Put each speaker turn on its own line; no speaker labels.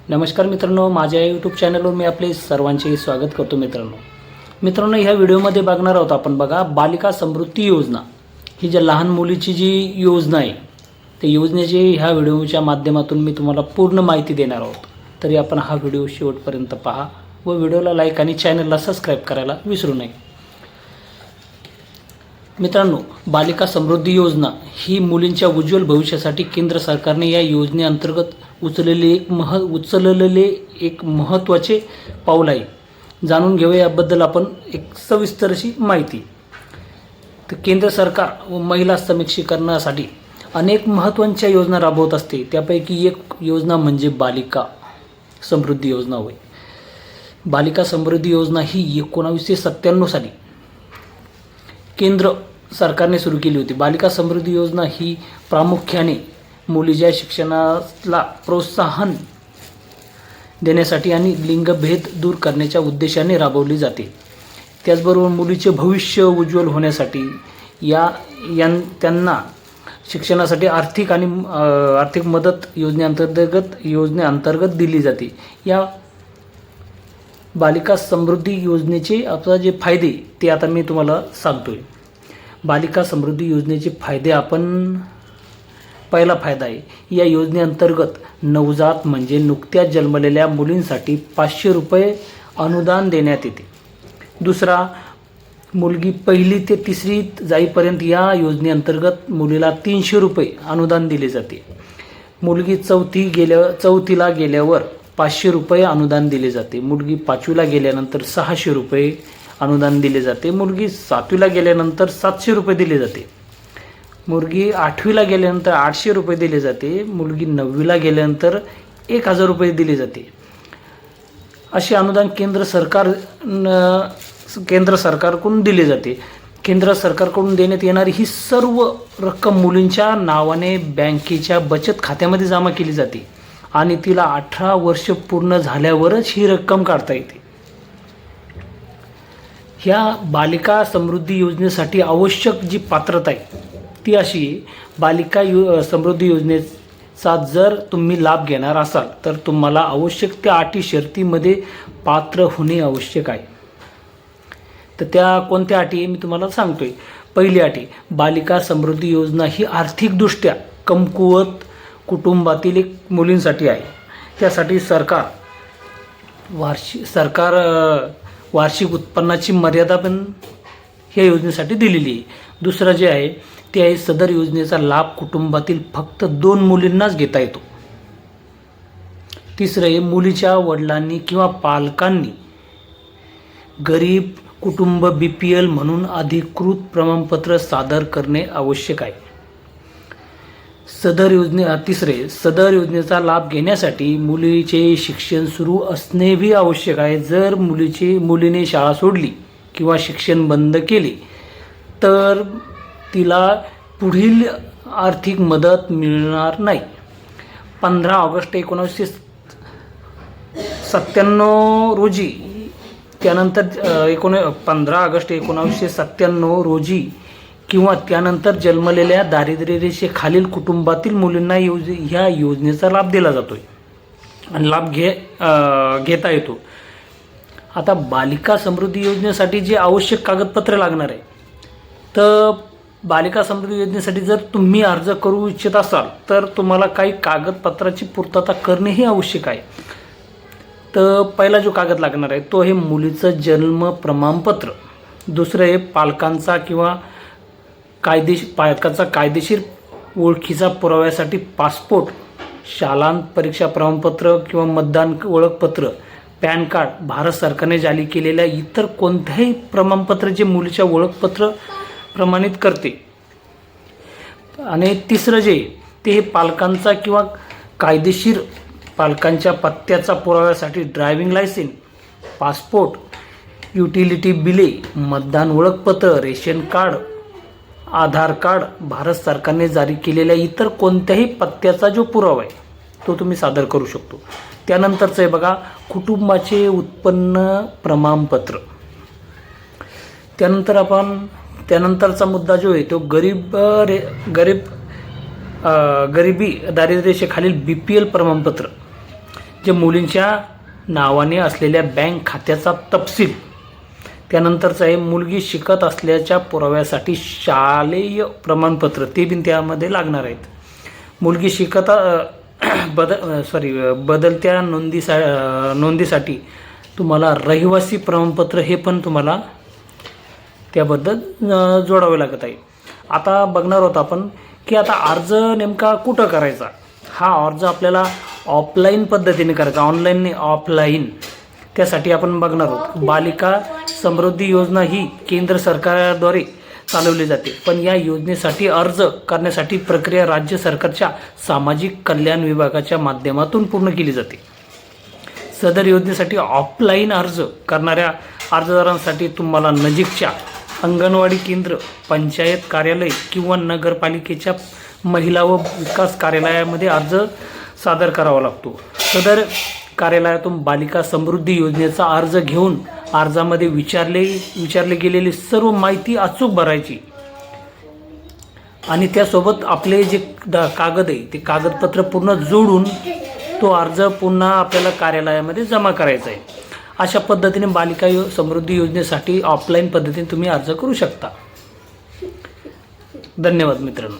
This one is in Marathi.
नमस्कार मित्रांनो, माझ्या यूट्यूब चॅनलवर मी आपले सर्वांचे स्वागत करतो। मित्रांनो ह्या व्हिडिओमध्ये बघणार आहोत आपण बघा बालिका समृद्धी योजना। ही जी लहान मुलीची जी योजना आहे त्या योजनेची ह्या व्हिडिओच्या माध्यमातून मी तुम्हाला पूर्ण माहिती देणार आहोत। तरी आपण हा व्हिडिओ शेवटपर्यंत पहा व व्हिडिओला लाईक आणि चॅनलला सबस्क्राइब करायला विसरू नये। मित्रांनो, बालिका समृद्धी योजना ही मुलींच्या उज्ज्वल भविष्यासाठी केंद्र सरकारने या योजनेअंतर्गत उचललेले एक महत्त्वाचे पाऊल आहे। जाणून घेऊया याबद्दल आपण एक सविस्तर अशी माहिती। तर केंद्र सरकार व महिला सक्षमीकरणासाठी अनेक महत्त्वाच्या योजना राबवत असते। त्यापैकी एक योजना म्हणजे बालिका समृद्धी योजना होय। बालिका समृद्धी योजना ही 1997 साली केंद्र सरकारने सुरू केली होती। बालिका समृद्धी योजना ही प्रामुख्याने मुलीच्या शिक्षणाला प्रोत्साहन देण्यासाठी आणि लिंगभेद दूर करण्याच्या उद्देशाने राबवली जाते। त्याचबरोबर मुलीचे भविष्य उज्ज्वल होण्यासाठी त्यांना शिक्षणासाठी आर्थिक मदत योजनेअंतर्गत दिली जाते। या बालिका समृद्धी योजनेचे आता जे फायदे ते आता मी तुम्हाला सांगतोय। बालिका समृद्धी योजनेचे फायदे पहिला फायदा आहे, या योजनेअंतर्गत नवजात म्हणजे नुकत्याच जन्मलेल्या मुलींसाठी 500 रुपये अनुदान देण्यात येते। दुसरा, मुलगी 1ली ते 3रीत जाईपर्यंत या योजनेअंतर्गत मुलीला 300 रुपये अनुदान दिले जाते। मुलगी 4थीला गेल्यावर 500 रुपये अनुदान दिले जाते। मुलगी 5वीला गेल्यानंतर 600 रुपये अनुदान दिले जाते। मुलगी 7वीला गेल्यानंतर 700 रुपये दिले जाते। मुलगी 8वीला गेल्यानंतर 800 रुपये दिले जाते। मुलगी 9वीला गेल्यानंतर 1000 रुपये दिले जाते। असे अनुदान केंद्र सरकारकडून दिले जाते। केंद्र सरकारकडून देण्यात येणारी ही सर्व रक्कम मुलींच्या नावाने बँकेच्या बचत खात्यामध्ये जमा केली जाते आणि तिला 18 वर्ष पूर्ण झाल्यावरच ही रक्कम काढता येते। ह्या बालिका समृद्धी योजनेसाठी आवश्यक जी पात्रता आहे ती अशी आहे, बालिका समृद्धी योजनेचा जर तुम्ही लाभ घेणार असाल तर तुम्हाला आवश्यक त्या अटी शर्तीमध्ये पात्र होणे आवश्यक आहे। तर त्या कोणत्या अटी आहे मी तुम्हाला सांगतोय। पहिली अटी, बालिका समृद्धी योजना ही आर्थिकदृष्ट्या कमकुवत कुटुंबातील एक मुलींसाठी आहे। त्यासाठी सरकार वार्षिक उत्पन्नाची मर्यादा पण ह्या योजनेसाठी दिलेली आहे। दुसरं जे आहे ते आहे, सदर योजनेचा लाभ कुटुंबातील फक्त 2 मुलींनाच घेता येतो। तिसरं आहे, मुलीच्या वडिलांनी किंवा पालकांनी गरीब कुटुंब BPL म्हणून अधिकृत प्रमाणपत्र सादर करणे आवश्यक आहे। सदर योजनेचा लाभ घेण्यासाठी मुलीचे शिक्षण सुरू असणे भी आवश्यक आहे। जर मुलीने शाळा सोडली किंवा शिक्षण बंद केले तर तिला पुढील आर्थिक मदत मिळणार नाही। 15 ऑगस्ट 1997 रोजी त्यानंतर 15 ऑगस्ट 1997 रोजी किंवा त्यानंतर जन्मलेल्या दारिद्र्य रेषेखालील कुटुंबातील मुलींना ह्या योजनेचा लाभ दिला जातोय आणि लाभ घेता येतो। आता बालिका समृद्धी योजनेसाठी जे आवश्यक कागदपत्रे लागणार आहे, तर बालिका समृद्धी योजनेसाठी जर तुम्ही अर्ज करू इच्छित असाल तर तुम्हाला काही कागदपत्राची पूर्तता करणे हे आवश्यक आहे। तर पहिला जो कागद लागणार आहे तो आहे मुलीचं जन्म प्रमाणपत्र। दुसरं आहे पालकांचा कायदेशीर ओळखीचा पुराव्यासाठी पासपोर्ट, शालांत परीक्षा प्रमाणपत्र किंवा मतदान ओळखपत्र, पॅन कार्ड, भारत सरकारने जारी केलेल्या इतर कोणत्याही प्रमाणपत्र जे मुलीच्या ओळखपत्र प्रमाणित करते। आणि तिसरं जे ते हे पालकांच्या पत्त्याचा पुराव्यासाठी ड्रायव्हिंग लायसेन्स, पासपोर्ट, युटिलिटी बिले, मतदान ओळखपत्र, रेशन कार्ड, आधार कार्ड, भारत सरकारने जारी केलेल्या इतर कोणत्याही पत्त्याचा जो पुरावा आहे तो तुम्ही सादर करू शकतो। त्यानंतरचं आहे बघा कुटुंबाचे उत्पन्न प्रमाणपत्र। त्यानंतरचा मुद्दा जो आहे तो गरिबी दारिद्र्य रेषेखालील BPL प्रमाणपत्र। जे मुलींच्या नावाने असलेल्या बँक खात्याचा तपशील, त्यानंतरचं आहे मुलगी शिकत असल्याच्या पुराव्यासाठी शालेय प्रमाणपत्र, ते बिन त्यामध्ये लागणार आहेत. मुलगी शिकत बदलत्या नोंदीसाठी तुम्हाला रहिवासी प्रमाणपत्र हे पण तुम्हाला त्याबद्दल जोडावे लागत आहे. आता बघणार आहोत आपण की आता अर्ज नेमका कुठं करायचा. हा अर्ज आपल्याला ऑफलाईन पद्धतीने करायचा, ऑनलाईन नाही, ऑफलाईन. त्यासाठी आपण बघणार आहोत. बालिका समृद्धी योजना ही केंद्र सरकारद्वारे चालवली जाते, पण या योजनेसाठी अर्ज करण्यासाठी प्रक्रिया राज्य सरकारच्या सामाजिक कल्याण विभागाच्या माध्यमातून पूर्ण केली जाते. सदर योजनेसाठी ऑफलाईन अर्ज करणाऱ्या अर्जदारांसाठी तुम्हाला नजीकच्या अंगणवाडी केंद्र, पंचायत कार्यालय किंवा नगरपालिकेच्या महिला व विकास कार्यालयामध्ये अर्ज सादर करावा लागतो. सदर कार्यालयातून बालिका समृद्धी योजनेचा अर्ज घेऊन अर्जामध्ये विचारले गेलेली सर्व माहिती अचूक भरायची आणि त्यासोबत आपले जे कागद आहे ते कागदपत्र पूर्ण जोडून तो अर्ज पुन्हा आपल्याला कार्यालयामध्ये जमा करायचा आहे. अशा पद्धतीने बालिका समृद्धी योजनेसाठी ऑफलाईन पद्धतीने तुम्ही अर्ज करू शकता. धन्यवाद मित्रांनो.